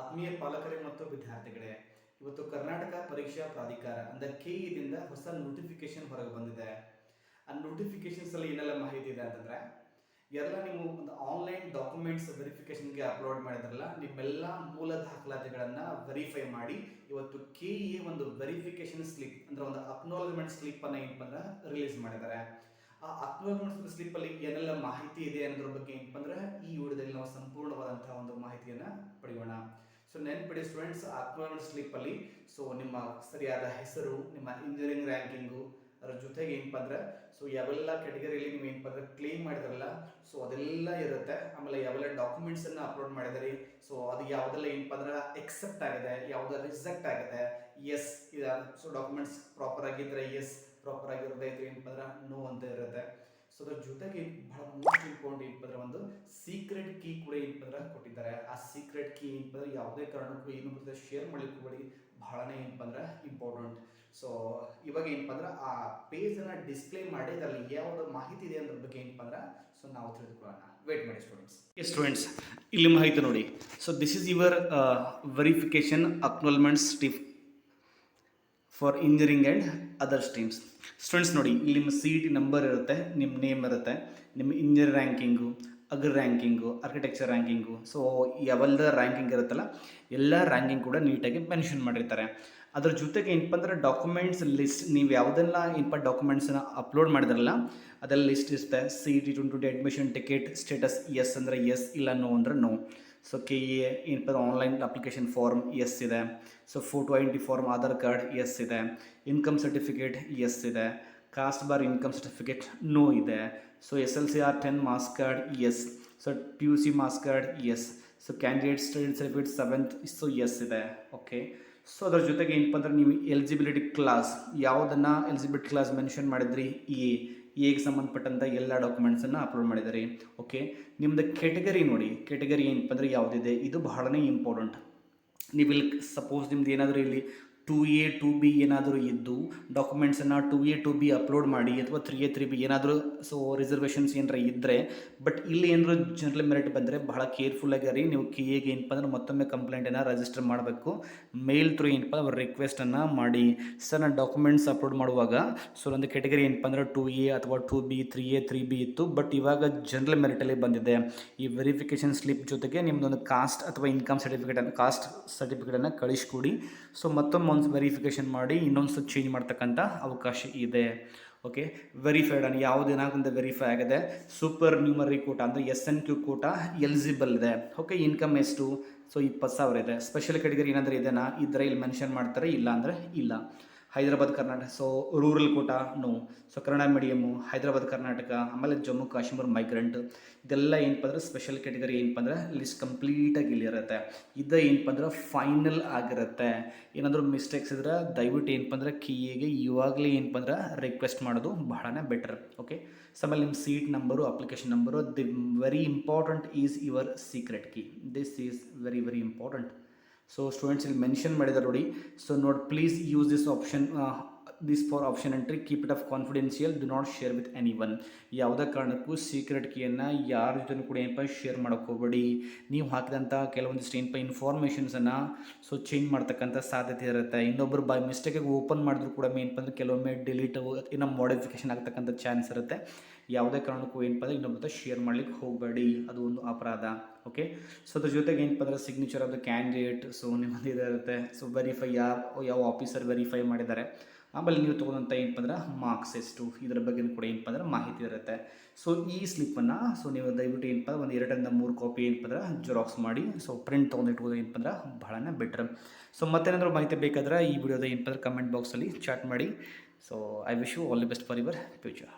ಆತ್ಮೀಯ ಪಾಲಕರೇ ಮತ್ತು ವಿದ್ಯಾರ್ಥಿಗಳೇ, ಇವತ್ತು ಕರ್ನಾಟಕ ಪರೀಕ್ಷಾ ಪ್ರಾಧಿಕಾರ ಅಂದರೆ ಕೆಇದಿಂದ ಹೊಸ ನೋಟಿಫಿಕೇಶನ್ ಹೊರಗೆ ಬಂದಿದೆ. ಆ ನೋಟಿಫಿಕೇಶನ್ಸ್ ಅಲ್ಲಿ ಏನೆಲ್ಲ ಮಾಹಿತಿ ಇದೆ ಅಂತಂದ್ರೆ, ಎಲ್ಲ ನೀವು ಒಂದು ಆನ್ಲೈನ್ ಡಾಕ್ಯುಮೆಂಟ್ಸ್ ವೆರಿಫಿಕೇಶನ್ಗೆ ಅಪ್ಲೋಡ್ ಮಾಡಿದ್ರಲ್ಲ, ನಿಮ್ಮೆಲ್ಲ ಮೂಲ ದಾಖಲಾತಿಗಳನ್ನ ವೆರಿಫೈ ಮಾಡಿ ಇವತ್ತು ಕೆಇ ಒಂದು ವೆರಿಫಿಕೇಶನ್ ಸ್ಲಿಪ್ ಅಂದ್ರೆ ಒಂದು ಅಕ್ನಾಲಜ್ಮೆಂಟ್ ಸ್ಲಿಪ್ ಅನ್ನ ಏನಪ್ಪ ಅಂದ್ರೆ ರಿಲೀಸ್ ಮಾಡಿದ್ದಾರೆ. ಆ ಅಕ್ನಾಲಜ್ಮೆಂಟ್ ಸ್ಲಿಪ್ ಅಲ್ಲಿ ಏನೆಲ್ಲ ಮಾಹಿತಿ ಇದೆ ಅನ್ನೋದ್ರ ಬಗ್ಗೆ ಏನಪ್ಪ ಅಂದ್ರೆ ಈ ವಿಡಿಯೋದಲ್ಲಿ ನಾವು ಸಂಪೂರ್ಣವಾದಂತಹ ಒಂದು ಮಾಹಿತಿಯನ್ನ ಪಡೆಯೋಣ. ಸೊ ನೆನ್ಪಿಡಿ ಸ್ಟೂಡೆಂಟ್ಸ್, ಅಕ್ನಾಲಜ್ಮೆಂಟ್ ಸ್ಲಿಪ್ ಅಲ್ಲಿ ಸೊ ನಿಮ್ಮ ಸರಿಯಾದ ಹೆಸರು, ನಿಮ್ಮ ಇಂಜಿನಿಯರಿಂಗ್ ರ್ಯಾಂಕಿಂಗು, ಅದರ ಜೊತೆಗೆ ಏನಪ್ಪ ಅಂದ್ರೆ ಸೊ ಯಾವೆಲ್ಲ ಕ್ಯಾಟಗರಿಯಲ್ಲಿ ನೀವು ಏನಪ್ಪ ಅಂದ್ರೆ ಕ್ಲೇಮ್ ಮಾಡಿದ್ರಲ್ಲ ಸೊ ಅದೆಲ್ಲ ಇರುತ್ತೆ. ಆಮೇಲೆ ಯಾವೆಲ್ಲ ಡಾಕ್ಯುಮೆಂಟ್ಸ್ ಅನ್ನ ಅಪ್ಲೋಡ್ ಮಾಡಿದಿರಿ, ಸೊ ಅದು ಯಾವುದೆಲ್ಲ ಏನಪ್ಪ ಅಂದ್ರೆ ಎಕ್ಸೆಪ್ಟ್ ಆಗಿದೆ, ಯಾವ್ದು ರಿಜೆಕ್ಟ್ ಆಗಿದೆ, ಎಸ್ ಇದೆ. ಸೊ ಡಾಕ್ಯುಮೆಂಟ್ಸ್ ಪ್ರಾಪರ್ ಆಗಿದ್ರೆ ಎಸ್, ಪ್ರಾಪರ್ ಆಗಿರೋದೇ ಇದ್ರೆ ಏನಪ್ಪ ಅಂದ್ರೆ ನೋ ಅಂತ ಇರುತ್ತೆ. ಸೊ ಅದ್ರ ಜೊತೆಗೆ ಬಹಳ ಮೋಸ್ಟ್ ಇಂಪಾರ್ಟೆಂಟ್ ಏನಪ್ಪ ಅಂದ್ರೆ ಒಂದು ಸೀಕ್ರೆಟ್ ಕೀ ಕೂಡ ಏನಪ್ಪ ಅಂದ್ರೆ ಕೊಟ್ಟಿದ್ದಾರೆ. ಆ ಸೀಕ್ರೆಟ್ ಕೀ ಏನಪ್ಪ ಅಂದ್ರೆ ಯಾವುದೇ ಕಾರಣಕ್ಕೂ ಇನ್ನೊಬ್ಬರ ಶೇರ್ ಮಾಡ್ಲಿಕ್ಕೆ ಹೋಗಬೇಡಿ, ಬಹಳನೇ ಏನಪ್ಪ ಅಂದ್ರೆ ಇಂಪಾರ್ಟೆಂಟ್. ಸೊ ಇವಾಗ ಏನಪ್ಪ ಅಂದ್ರೆ ಆ ಪೇಜ್ ಅನ್ನ ಡಿಸ್ಪ್ಲೇ ಮಾಡಿ ಅದರಲ್ಲಿ ಯಾವ್ದು ಮಾಹಿತಿ ಇದೆ ಅನ್ನೋದ್ರ ಬಗ್ಗೆ ಏನಪ್ಪ ಅಂದ್ರೆ ಸೊ ನಾವು ತಿಳಿದುಕೊಳ್ಳೋಣ. ವೇಟ್ ಮಾಡಿ ಸ್ಟೂಡೆಂಟ್ಸ್, ಇಲ್ಲಿ ಮಾಹಿತಿ ನೋಡಿ. So this is your verification acknowledgement slip for engineering and other streams. Students ನೋಡಿ, ಇಲ್ಲಿ ನಿಮ್ಮ CET ನಂಬರ್ ಇರುತ್ತೆ, ನಿಮ್ಮ ನೇಮ್ ಇರುತ್ತೆ, ನಿಮ್ಮ engineer ranking, agri ranking, architecture ranking, so ಯಾವೆಲ್ಲ ರ್ಯಾಂಕಿಂಗ್ ಇರುತ್ತಲ್ಲ ಎಲ್ಲ ರ್ಯಾಂಕಿಂಗ್ ಕೂಡ ನೀಟಾಗಿ ಮೆನ್ಷನ್ ಮಾಡಿರ್ತಾರೆ. ಅದ್ರ ಜೊತೆಗೆ ಏನಪ್ಪ ಅಂದ್ರೆ ಡಾಕ್ಯುಮೆಂಟ್ಸ್ ಲಿಸ್ಟ್, ನೀವು ಯಾವುದೆಲ್ಲ ಏನಪ್ಪ ಡಾಕ್ಯುಮೆಂಟ್ಸನ್ನ ಅಪ್ಲೋಡ್ ಮಾಡಿದ್ರಲ್ಲ ಅದೆಲ್ಲ ಲಿಸ್ಟ್ ಇರುತ್ತೆ. CET 2020 admission ticket status yes ಅಂದರೆ ಎಸ್, ಇಲ್ಲ ನೋ ಅಂದರೆ ನೋ. ಸೊ KE ಏನಪ್ಪ ಆನ್ಲೈನ್ ಅಪ್ಲಿಕೇಶನ್ ಫಾರ್ಮ್ ಎಸ್ ಇದೆ. So photo identity form, Aadhaar card yes ಇದೆ. ಇನ್ಕಮ್ ಸರ್ಟಿಫಿಕೇಟ್ ಎಸ್ ಇದೆ. Caste bar income certificate no ಇದೆ. So SLCR 10 marks card yes. So PUC marks card yes. So candidate study certificate 7th so yes ಇದೆ. Okay. So ಅದ್ರ ಜೊತೆಗೆ ಏನಪ್ಪ ಅಂದ್ರೆ ನೀವು eligibility class ಯಾವುದನ್ನು ಎಲಿಜಿಬಿಲಿಟಿ ಕ್ಲಾಸ್ ಮೆನ್ಷನ್ ಮಾಡಿದ್ರಿ, ಎಗೆ ಸಂಬಂಧಪಟ್ಟಂಥ ಎಲ್ಲ ಡಾಕ್ಯುಮೆಂಟ್ಸನ್ನು ಅಪ್ಲೋಡ್ ಮಾಡಿದ್ದಾರೆ. ಓಕೆ. ನಿಮ್ಮದು ಕೆಟಗರಿ ನೋಡಿ, ಕೆಟಗರಿ ಏನಪ್ಪ ಅಂದರೆ ಯಾವುದಿದೆ, ಇದು ಬಹಳನೇ ಇಂಪಾರ್ಟೆಂಟ್. ನೀವು ಇಲ್ಲಿ ಸಪೋಸ್ ನಿಮ್ದು ಏನಾದರೂ ಇಲ್ಲಿ 2A 2B ಏನಾದರೂ ಇದ್ದು ಡಾಕ್ಯುಮೆಂಟ್ಸನ್ನು 2A 2B ಅಪ್ಲೋಡ್ ಮಾಡಿ, ಅಥವಾ 3A 3B ಏನಾದರೂ ಸೊ ರಿಸರ್ವೇಷನ್ಸ್ ಏನಾರ ಇದ್ದರೆ, ಬಟ್ ಇಲ್ಲಿ ಏನಾದರೂ ಜನರಲ್ ಮೆರಿಟ್ ಬಂದರೆ ಬಹಳ ಕೇರ್ಫುಲ್ಲಾಗಿ ನೀವು KEಗೆ ಏನಪ್ಪ ಅಂದ್ರೆ ಮತ್ತೊಮ್ಮೆ ಕಂಪ್ಲೇಂಟನ್ನು ರಿಜಿಸ್ಟರ್ ಮಾಡಬೇಕು. ಮೇಲ್ ಥ್ರೂ ಏನಪ್ಪ ಅವ್ರ ರಿಕ್ವೆಸ್ಟನ್ನು ಮಾಡಿ, ಸರ್ ನಾನು ಡಾಕ್ಯುಮೆಂಟ್ಸ್ ಅಪ್ಲೋಡ್ ಮಾಡುವಾಗ ಸೊ ಒಂದು ಕೆಟಗರಿ ಏನಪ್ಪ ಅಂದ್ರೆ 2A ಅಥವಾ 2B 3A 3B ಇತ್ತು, ಬಟ್ ಇವಾಗ ಜನರಲ್ ಮೆರಿಟಲ್ಲಿ ಬಂದಿದೆ. ಈ ವೆರಿಫಿಕೇಷನ್ ಸ್ಲಿಪ್ ಜೊತೆಗೆ ನಿಮ್ಮದೊಂದು ಕಾಸ್ಟ್ ಅಥವಾ ಇನ್ಕಮ್ ಸರ್ಟಿಫಿಕೇಟನ್ನು ಕಾಸ್ಟ್ ಸರ್ಟಿಫಿಕೇಟನ್ನು ಕಳಿಸ್ಕೊಡಿ. ಸೊ ಮತ್ತೊಮ್ಮೆ ವೆರಿಫಿಕೇಷನ್ ಮಾಡಿ ಇನ್ನೊಂದು ಚೇಂಜ್ ಮಾಡ್ತಕ್ಕಂಥ ಅವಕಾಶ ಇದೆ. ಓಕೆ. ವೆರಿಫೈಡ್ ಅನ್ನು ಯಾವುದೇನಾಗುತ್ತೆ ವೆರಿಫೈ ಆಗಿದೆ. ಸೂಪರ್ ನ್ಯೂಮರಿ ಕೋಟಾ ಅಂದರೆ SNQ ಕೋಟಾ ಎಲಿಜಿಬಲ್ ಇದೆ. ಓಕೆ. ಇನ್ಕಮ್ ಎಷ್ಟು, ಸೊ 20,000 ಇದೆ. ಸ್ಪೆಷಲ್ ಕ್ಯಾಟಗರಿ ಏನಾದರೂ ಇದೆನಾ ಇದ್ದರೆ ಇಲ್ಲಿ ಮೆನ್ಷನ್ ಮಾಡ್ತಾರೆ, ಇಲ್ಲ ಅಂದರೆ ಇಲ್ಲ. Hyderabad Karnataka so rural quota no. So Kannada medium, Hyderabad Karnataka, ಆಮೇಲೆ ಜಮ್ಮು ಕಾಶ್ಮೀರ ಮೈಗ್ರೆಂಟ್, ಇದೆಲ್ಲ ಏನಪ್ಪ ಅಂದ್ರೆ ಸ್ಪೆಷಲ್ ಕ್ಯಾಟಗರಿ ಏನಪ್ಪ ಅಂದ್ರೆ ಲಿಸ್ಟ್ ಕಂಪ್ಲೀಟಾಗಿ ಇಲ್ಲಿರುತ್ತೆ. ಇದು ಏನಪ್ಪ ಅಂದ್ರೆ ಫೈನಲ್ ಆಗಿರುತ್ತೆ. ಏನಾದರೂ ಮಿಸ್ಟೇಕ್ಸ್ ಇದ್ರೆ ದಯವಿಟ್ಟು ಏನಪ್ಪ ಅಂದ್ರೆ KEಗೆ ಇವಾಗಲೇ ಏನಪ್ಪ ಅಂದ್ರೆ ರಿಕ್ವೆಸ್ಟ್ ಮಾಡೋದು ಬಹಳನೇ ಬೆಟರ್. ಓಕೆ. ಸೊ ಆಮೇಲೆ ನಿಮ್ಮ CET number, application number, the very important is your secret key. This is very very important. So students ಇಲ್ಲಿ ಮೆನ್ಷನ್ ಮಾಡಿದ್ದಾರೆ ನೋಡಿ. ಸೊ ನೋಡಿ, please use this option, this for option entry, keep it off confidential, do not share with any one. ಯಾವುದೇ ಕಾರಣಕ್ಕೂ secret ಕೀಯನ್ನು ಯಾರ ಜೊತೆ ಕೂಡ ಏನಪ್ಪ ಶೇರ್ ಮಾಡೋಕ್ಕೆ ಹೋಗಬೇಡಿ. ನೀವು ಹಾಕಿದಂಥ ಕೆಲವೊಂದಿಷ್ಟು ಏನಪ್ಪ ಇನ್ಫಾರ್ಮೇಷನ್ಸನ್ನು ಸೊ ಚೇಂಜ್ ಮಾಡ್ತಕ್ಕಂಥ ಸಾಧ್ಯತೆ ಇರುತ್ತೆ. ಇನ್ನೊಬ್ಬರು ಬೈ ಮಿಸ್ಟೇಕಾಗಿ ಓಪನ್ ಮಾಡಿದ್ರು ಕೂಡ ಏನಪ್ಪ ಅಂದ್ರೆ ಕೆಲವೊಮ್ಮೆ ಡಿಲೀಟ್ ಇನ್ನೂ ಮಾಡಿಫಿಕೇಷನ್ ಆಗ್ತಕ್ಕಂಥ ಚಾನ್ಸ್ ಇರುತ್ತೆ. ಯಾವುದೇ ಕಾರಣಕ್ಕೂ ಏನಪ್ಪ ಅಂದರೆ ಇನ್ನೊಬ್ಬರ ಶೇರ್ ಮಾಡ್ಲಿಕ್ಕೆ ಹೋಗಬೇಡಿ, ಅದು ಒಂದು ಅಪರಾಧ. ಓಕೆ. ಸೊ ಅದ್ರ ಜೊತೆಗೆ ಏನಪ್ಪ ಅಂದರೆ signature of the candidate, so ನಿಮ್ಮದು ಇರುತ್ತೆ. ಸೊ ವೆರಿಫೈ ಯಾವ ಆಫೀಸರ್ ವೆರಿಫೈ ಮಾಡಿದ್ದಾರೆ, ಆಮೇಲೆ ನೀವು ತೊಗೊಂಡಂಥ ಏನಪ್ಪ ಅಂದ್ರೆ ಮಾರ್ಕ್ಸ್ ಎಷ್ಟು, ಇದರ ಬಗ್ಗೆ ಕೂಡ ಏನಪ್ಪ ಅಂದ್ರೆ ಮಾಹಿತಿ ಇರುತ್ತೆ. ಸೊ ಈ ಸ್ಲಿಪ್ಪನ್ನು ಸೊ ನೀವು ದಯವಿಟ್ಟು ಏನಪ್ಪ ಒಂದು 2-3 ಕಾಪಿ ಏನಪ್ಪ ಅಂದ್ರೆ ಜೆರಾಕ್ಸ್ ಮಾಡಿ ಸೊ ಪ್ರಿಂಟ್ ತೊಗೊಂಡಿಟ್ಬೋದು ಏನಪ್ಪ ಅಂದ್ರೆ ಬಹಳನೇ ಬೆಟ್ರ್. ಸೊ ಮತ್ತೇನಾದರೂ ಮಾಹಿತಿ ಬೇಕಾದ್ರೆ ಈ ವಿಡಿಯೋದ ಏನಪ್ಪ ಅಂದ್ರೆ ಕಮೆಂಟ್ ಬಾಕ್ಸಲ್ಲಿ ಚಾಟ್ ಮಾಡಿ. So I wish you all the best for your future.